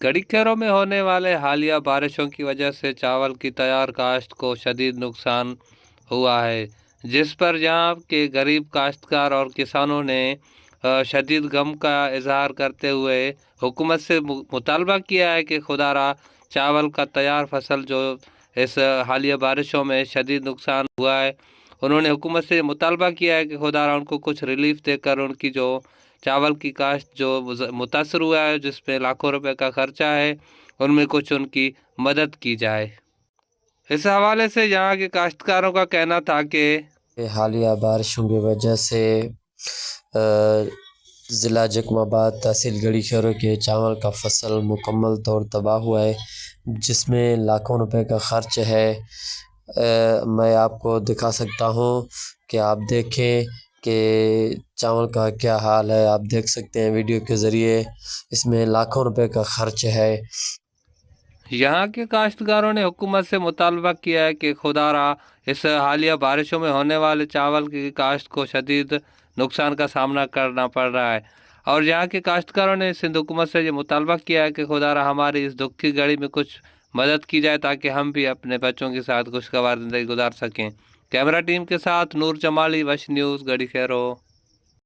गड़ी खैरों में होने वाले हालिया बारिशों की वजह से चावल की तैयार काश्त को शदीद नुकसान हुआ है, जिस पर यहाँ के गरीब काश्तकार और किसानों ने शदीद गम का इजहार करते हुए हुकूमत से मुतालबा किया है कि खुदारा चावल का तैयार फसल जो इस हालिया बारिशों में शदीद नुकसान हुआ है, उन्होंने हुकूमत से मुतालबा किया है कि खुदारा उनको कुछ रिलीफ देकर उनकी जो चावल की काश्त जो मुतासर हुआ है, जिसमें लाखों रुपए का खर्चा है, उनमें कुछ उनकी मदद की जाए। इस हवाले से यहाँ के काश्तकारों का कहना था कि हालिया बारिशों की वजह से ज़िला जकमाबाद तहसील गड़ी खैरों के चावल का फसल मुकम्मल तौर तबाह हुआ है, जिसमें लाखों रुपए का खर्च है। मैं आपको दिखा सकता हूँ कि आप देखें कि चावल का क्या हाल है। आप देख सकते हैं वीडियो के ज़रिए, इसमें लाखों रुपए का खर्च है। यहाँ के काश्तकारों ने हुकूमत से मुतालबा किया है कि खुदारा इस हालिया बारिशों में होने वाले चावल की काश्त को शदीद नुकसान का सामना करना पड़ रहा है, और यहाँ के काश्तकारों ने सिंध हुकूमत से ये मुतालबा किया है कि खुदारा हमारी इस दुख की घड़ी में कुछ मदद की जाए ताकि हम भी अपने बच्चों के साथ खुशगवार ज़िंदगी गुजार सकें। कैमरा टीम के साथ नूर जमाली, वश न्यूज़, गड़ी खैरो।